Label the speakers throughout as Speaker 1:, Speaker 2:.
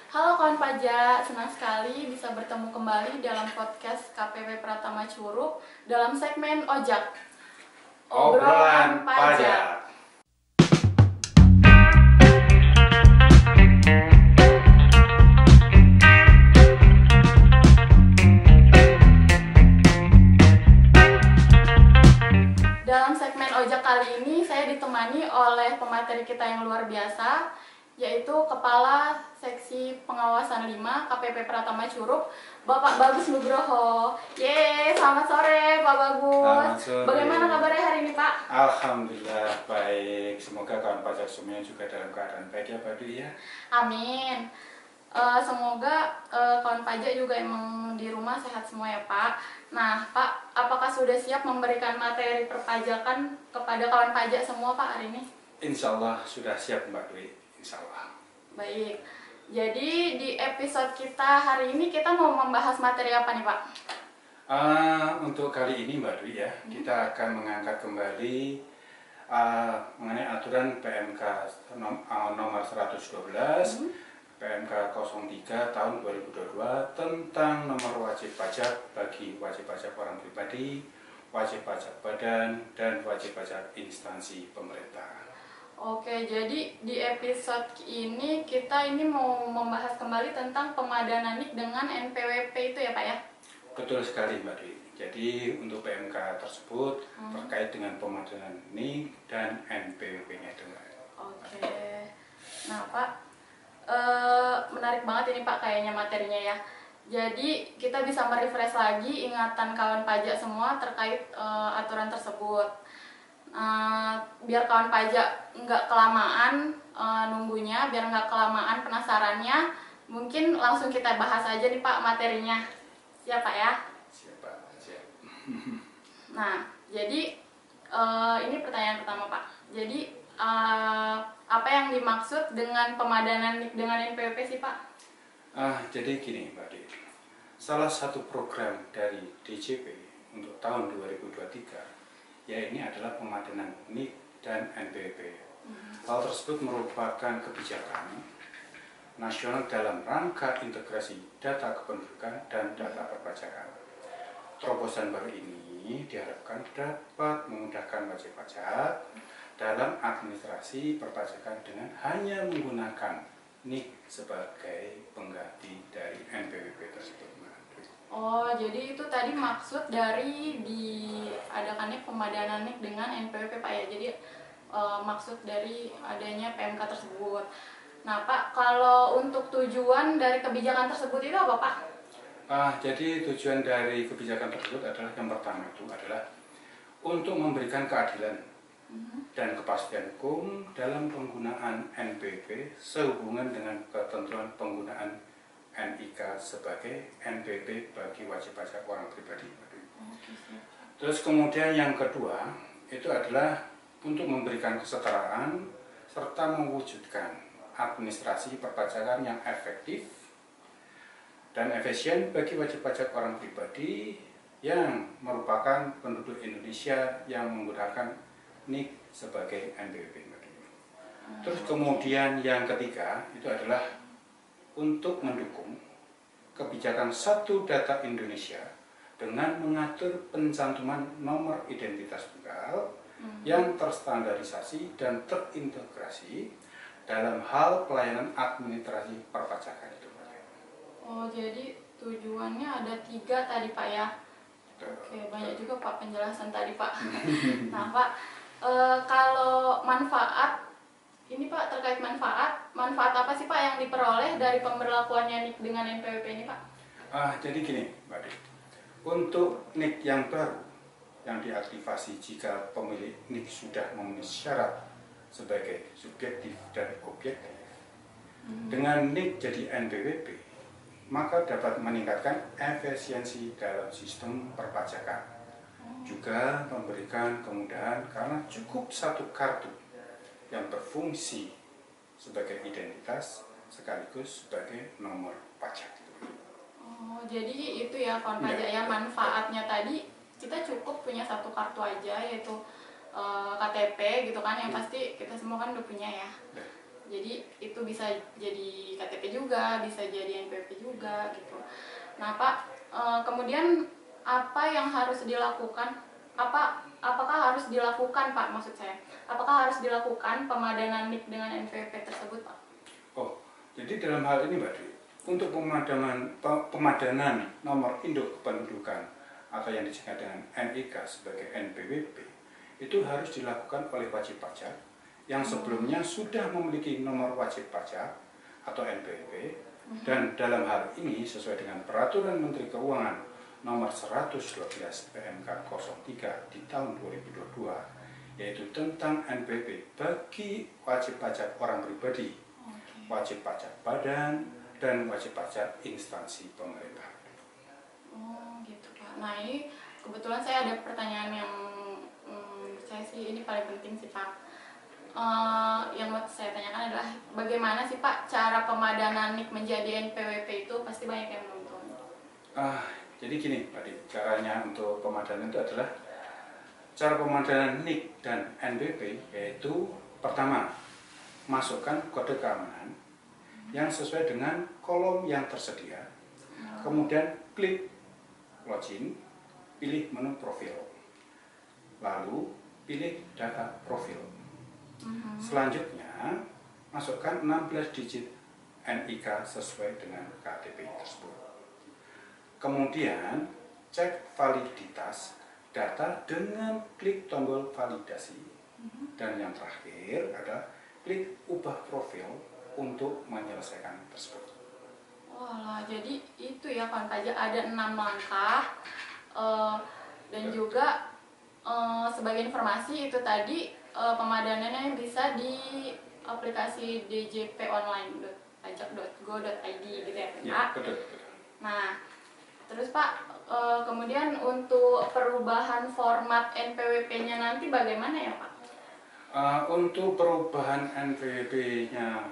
Speaker 1: Halo kawan pajak, senang sekali bisa bertemu kembali dalam podcast KPP Pratama Curug dalam segmen Ojak.
Speaker 2: Obrolan pajak.
Speaker 1: Dalam segmen Ojak kali ini saya ditemani oleh pemateri kita yang luar biasa, yaitu Kepala Seksi Pengawasan 5 KPP Pratama Curug, Bapak Bagus Nugroho. Yeay, selamat sore Pak Bagus.
Speaker 2: Selamat sore.
Speaker 1: Bagaimana kabarnya hari ini Pak?
Speaker 2: Alhamdulillah baik. Semoga kawan pajak semuanya juga dalam keadaan baik ya Pak Dwi ya.
Speaker 1: Amin. Semoga kawan pajak juga emang di rumah sehat semua ya Pak. Nah Pak, apakah sudah siap memberikan materi perpajakan kepada kawan pajak semua Pak hari ini?
Speaker 2: Insya Allah sudah siap Mbak Dwi. Insya Allah.
Speaker 1: Baik, jadi di episode kita hari ini kita mau membahas materi apa nih Pak?
Speaker 2: Untuk kali ini Mbak Dwi ya, kita akan mengangkat kembali mengenai aturan PMK nomor 112 PMK 03 tahun 2022 tentang nomor wajib pajak bagi wajib pajak orang pribadi, wajib pajak badan, dan wajib pajak instansi pemerintah.
Speaker 1: Oke, jadi di episode ini kita ini mau membahas kembali tentang pemadanan NIK dengan NPWP itu ya Pak ya?
Speaker 2: Betul sekali Mbak Dwi. Jadi untuk PMK tersebut terkait dengan pemadanan NIK dan NPWP-nya itu Mbak.
Speaker 1: Oke, nah Pak, menarik banget ini Pak kayaknya materinya ya. Jadi kita bisa merefresh lagi ingatan kawan pajak semua terkait aturan tersebut. Biar kawan pajak nggak kelamaan nunggunya, biar nggak kelamaan penasarannya, mungkin langsung kita bahas aja nih Pak materinya. Siap Pak ya?
Speaker 2: Siap Pak, siap.
Speaker 1: Nah, jadi ini pertanyaan pertama Pak. Jadi apa yang dimaksud dengan pemadanan NIK dengan NPWP sih Pak?
Speaker 2: Jadi gini Mbak Dwi, salah satu program dari DJP untuk tahun 2023 ya ini adalah pemadanan NIK dan NPWP. Hal tersebut merupakan kebijakan nasional dalam rangka integrasi data kependudukan dan data perpajakan. Terobosan baru ini diharapkan dapat memudahkan wajib pajak dalam administrasi perpajakan dengan hanya menggunakan NIK sebagai pengganti dari NPWP tersebut.
Speaker 1: Oh, jadi itu tadi maksud dari diadakannya pemadanan NIK dengan NPWP Pak ya. Jadi maksud dari adanya PMK tersebut. Nah Pak, kalau untuk tujuan dari kebijakan tersebut itu apa Pak?
Speaker 2: Jadi tujuan dari kebijakan tersebut adalah yang pertama itu adalah untuk memberikan keadilan dan kepastian hukum dalam penggunaan NPWP sehubungan dengan ketentuan penggunaan NIK sebagai NPWP bagi wajib pajak orang pribadi. Terus kemudian yang kedua itu adalah untuk memberikan kesetaraan serta mewujudkan administrasi perpajakan yang efektif dan efisien bagi wajib pajak orang pribadi yang merupakan penduduk Indonesia yang menggunakan NIK sebagai NPWP. Terus kemudian yang ketiga itu adalah untuk mendukung kebijakan Satu Data Indonesia dengan mengatur pencantuman nomor identitas tunggal yang terstandarisasi dan terintegrasi dalam hal pelayanan administrasi perpajakan itu.
Speaker 1: Oh, jadi tujuannya ada 3 tadi Pak ya? Oke, banyak juga Pak penjelasan tadi Pak. Nah Pak, kalau manfaat, ini Pak terkait manfaat apa sih Pak yang diperoleh dari pemberlakuannya NIK dengan NPWP ini Pak?
Speaker 2: Jadi gini Mbak Dwi, untuk NIK yang baru yang diaktifasi jika pemilik NIK sudah memenuhi syarat sebagai subjektif dan objektif, dengan NIK jadi NPWP, maka dapat meningkatkan efisiensi dalam sistem perpajakan. Juga memberikan kemudahan karena cukup satu kartu yang berfungsi sebagai identitas sekaligus sebagai nomor pajak.
Speaker 1: Oh, jadi itu ya kawan pajak ya, manfaatnya tadi kita cukup punya satu kartu aja yaitu KTP gitu kan, yang pasti kita semua kan udah punya ya. Jadi itu bisa jadi KTP juga, bisa jadi NPWP juga gitu. Nah Pak, kemudian apa yang harus dilakukan? Apakah harus dilakukan Pak, maksud saya? Apakah harus dilakukan pemadanan NIK dengan NPWP tersebut Pak?
Speaker 2: Oh, jadi dalam hal ini Mbak Dwi, untuk pemadanan nomor induk kependudukan atau yang disingkat dengan NIK sebagai NPWP itu harus dilakukan oleh wajib pajak yang sebelumnya sudah memiliki nomor wajib pajak atau NPWP, dan dalam hal ini sesuai dengan Peraturan Menteri Keuangan nomor 112 PMK 03 di tahun 2022, yaitu tentang NPWP bagi wajib pajak orang pribadi, wajib pajak badan, dan wajib pajak instansi pemerintah.
Speaker 1: Oh gitu Pak. Nah ini kebetulan saya ada pertanyaan yang saya sih ini paling penting sih Pak. Yang mau saya tanyakan adalah bagaimana sih Pak cara pemadanan NIK menjadi NPWP itu, pasti banyak yang nonton.
Speaker 2: Jadi gini Pak Di, caranya untuk pemadanan itu adalah cara pemadanan NIK dan NPWP yaitu pertama, masukkan kode keamanan yang sesuai dengan kolom yang tersedia. Kemudian klik login, pilih menu profil. Lalu pilih data profil. Selanjutnya, masukkan 16 digit NIK sesuai dengan KTP tersebut. Kemudian, cek validitas data dengan klik tombol validasi. Dan yang terakhir adalah klik ubah profil untuk menyelesaikan tersebut.
Speaker 1: Wah, jadi itu ya kawan pajak, ada 6 langkah dan juga sebagai informasi itu tadi pemadanannya bisa di aplikasi djponline.pajak.go.id gitu ya Pak.
Speaker 2: Ya, betul.
Speaker 1: Nah, terus Pak, kemudian untuk perubahan format NPWP-nya nanti bagaimana ya Pak?
Speaker 2: Untuk perubahan NPWP-nya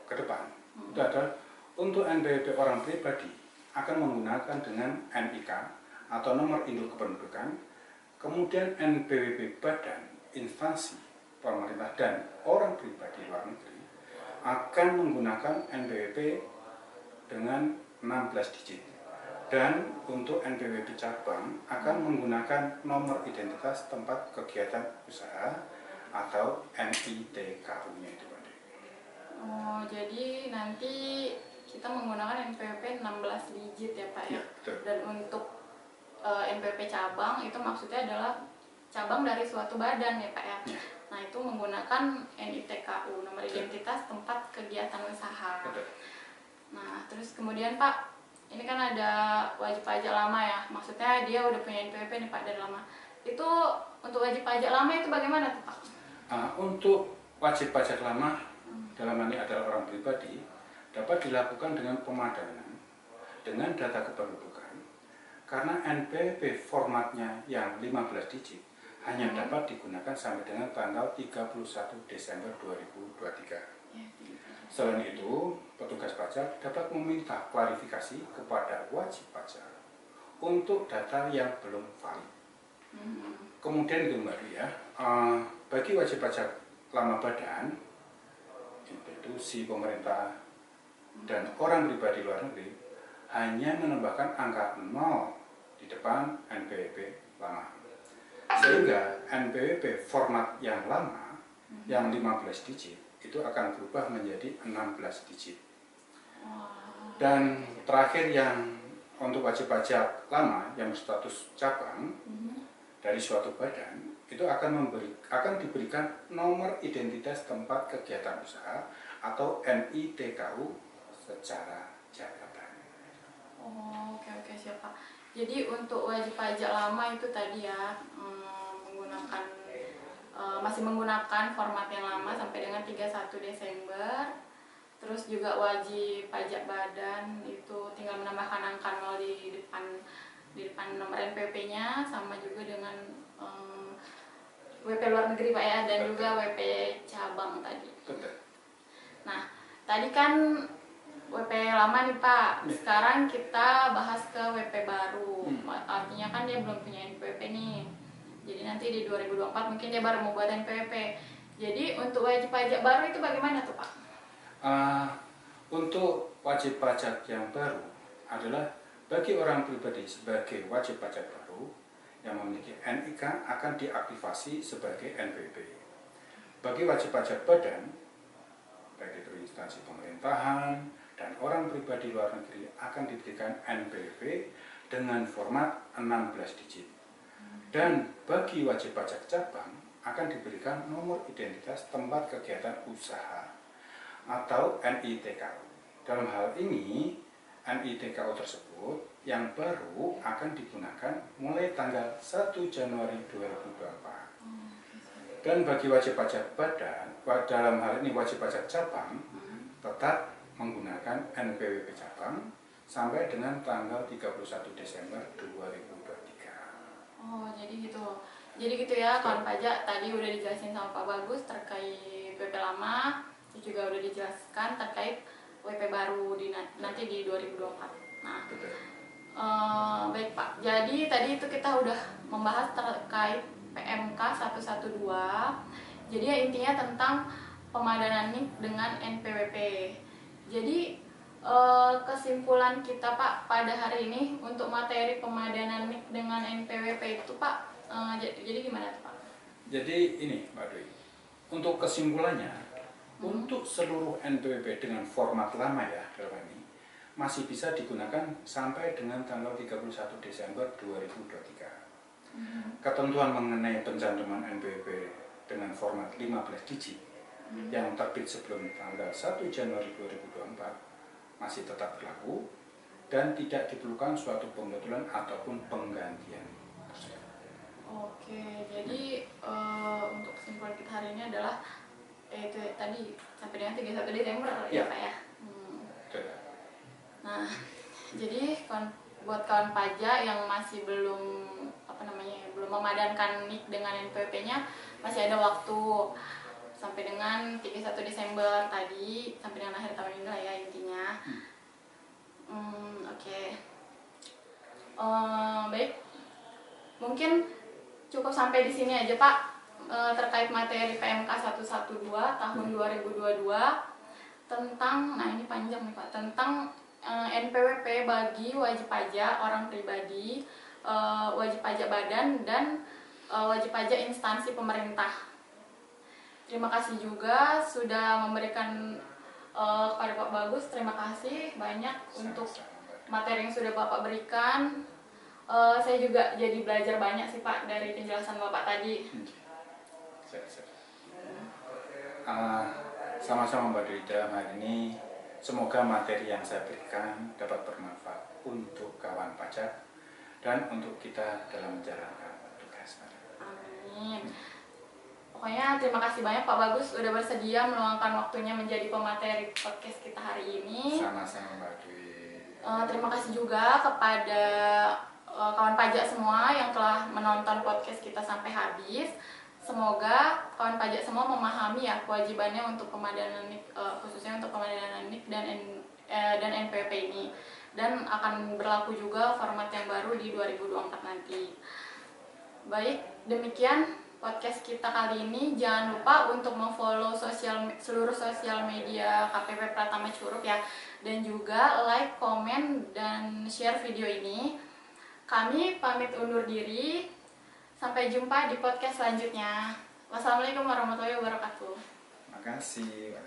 Speaker 2: ke depan, itu adalah untuk NPWP orang pribadi akan menggunakan dengan NIK atau nomor induk kependudukan, kemudian NPWP badan, instansi pemerintah dan orang pribadi luar negeri akan menggunakan NPWP dengan 16 digit. Dan untuk NPWP cabang akan menggunakan nomor identitas tempat kegiatan usaha atau NITKU-nya itu Pak.
Speaker 1: Oh, jadi nanti kita menggunakan NPWP 16 digit ya Pak ya?
Speaker 2: Betul.
Speaker 1: Dan untuk NPWP cabang itu maksudnya adalah cabang dari suatu badan ya Pak ya? Nah itu menggunakan NITKU, nomor identitas tempat kegiatan usaha.
Speaker 2: Betul.
Speaker 1: Nah terus kemudian Pak, ini kan ada wajib pajak lama ya, maksudnya dia udah punya NPWP nih Pak dari lama. Itu untuk wajib pajak lama itu bagaimana tuh Pak?
Speaker 2: Untuk wajib pajak lama dalam hal ini adalah orang pribadi dapat dilakukan dengan pemadanan dengan data kependudukan karena NPWP formatnya yang 15 digit hanya dapat digunakan sampai dengan tanggal 31 Desember 2023. Selain itu, petugas pajak dapat meminta klarifikasi kepada wajib pajak untuk data yang belum valid. Kemudian itu Mbak Dwi ya, bagi wajib pajak lama badan, institusi pemerintah dan orang pribadi luar negeri hanya menambahkan angka 0 di depan NPWP lama. Sehingga NPWP format yang lama, yang 15 digit, itu akan berubah menjadi 16 digit. Dan terakhir yang untuk wajib pajak lama yang berstatus cabang dari suatu badan, itu akan diberikan nomor identitas tempat kegiatan usaha atau NITKU secara jabatan.
Speaker 1: Oh, oke siap Pak. Jadi untuk wajib pajak lama itu tadi ya masih menggunakan format yang lama sampai dengan 31 Desember. Terus juga wajib pajak badan itu tinggal menambahkan angka 0 di depan nomor NPWP-nya, sama juga dengan WP luar negeri Pak ya, dan juga WP cabang tadi. Nah, tadi kan WP lama nih Pak, sekarang kita bahas ke WP baru. Artinya kan dia belum punya NPWP nih. Jadi nanti di 2024 mungkin dia baru mau buat NPWP. Jadi untuk wajib pajak baru itu bagaimana tuh Pak?
Speaker 2: Untuk wajib pajak yang baru adalah bagi orang pribadi sebagai wajib pajak baru yang memiliki NIK akan diaktifasi sebagai NPWP. Bagi wajib pajak badan, baik itu instansi pemerintahan dan orang pribadi luar negeri akan diberikan NPWP dengan format 16 digit. Dan bagi wajib pajak cabang akan diberikan nomor identitas tempat kegiatan usaha atau NITKU. Dalam hal ini, NITKU tersebut yang baru akan digunakan mulai tanggal 1 Januari 2024. Dan bagi wajib pajak badan, dalam hal ini wajib pajak cabang, tetap menggunakan NPWP cabang sampai dengan tanggal 31 Desember 2023.
Speaker 1: Oh, jadi gitu. Jadi gitu ya, kawan pajak, tadi udah dijelasin sama Pak Bagus terkait WP lama, terus juga udah dijelaskan terkait WP baru nanti di 2024. Nah, baik Pak. Jadi tadi itu kita udah membahas terkait PMK 112. Jadi ya intinya tentang pemadanan NIK dengan NPWP. Jadi kesimpulan kita Pak pada hari ini untuk materi pemadanan NIK dengan NPWP itu Pak, jadi gimana tuh Pak?
Speaker 2: Jadi ini Mbak Dwi, untuk kesimpulannya, untuk seluruh NPWP dengan format lama ya dalam ini masih bisa digunakan sampai dengan tanggal 31 Desember 2023. Ketentuan mengenai pencantuman NPWP dengan format 15 digit yang terbit sebelum tanggal 1 Januari 2024 masih tetap berlaku dan tidak diperlukan suatu pembetulan ataupun penggantian.
Speaker 1: Oke, jadi untuk kesimpulan kita hari ini adalah itu tadi sampai dengan 31 Desember ya Pak ya. Nah, jadi buat kawan pajak yang masih belum belum memadankan NIK dengan NPWP-nya, masih ada waktu sampai dengan 31 Desember tadi, sampai dengan akhir tahun ini lah ya intinya. Oke. Baik, mungkin cukup sampai di sini aja Pak terkait materi PMK 112 tahun 2022 tentang, nah ini panjang nih Pak, tentang NPWP bagi wajib pajak orang pribadi, wajib pajak badan, dan wajib pajak instansi pemerintah. Terima kasih juga sudah memberikan kepada Pak Bagus, terima kasih banyak untuk materi yang sudah Bapak berikan. Saya juga jadi belajar banyak sih Pak dari penjelasan Bapak tadi.
Speaker 2: Sama-sama Mbak Dwi, dalam hari ini semoga materi yang saya berikan dapat bermanfaat untuk kawan pajak dan untuk kita dalam menjalankan tugas.
Speaker 1: Amin. Pokoknya terima kasih banyak Pak Bagus udah bersedia meluangkan waktunya menjadi pemateri podcast kita hari ini.
Speaker 2: Sama-sama Mbak Dwi.
Speaker 1: Terima kasih juga kepada kawan pajak semua yang telah menonton podcast kita sampai habis. Semoga kawan pajak semua memahami ya kewajibannya untuk pemadanan NIK, khususnya untuk pemadanan NIK dan NPWP ini, dan akan berlaku juga format yang baru di 2024 nanti. Baik, demikian podcast kita kali ini. Jangan lupa untuk memfollow seluruh sosial media KPP Pratama Curup ya, dan juga like, komen, dan share video ini. Kami pamit undur diri. Sampai jumpa di podcast selanjutnya. Wassalamualaikum warahmatullahi wabarakatuh.
Speaker 2: Terima kasih.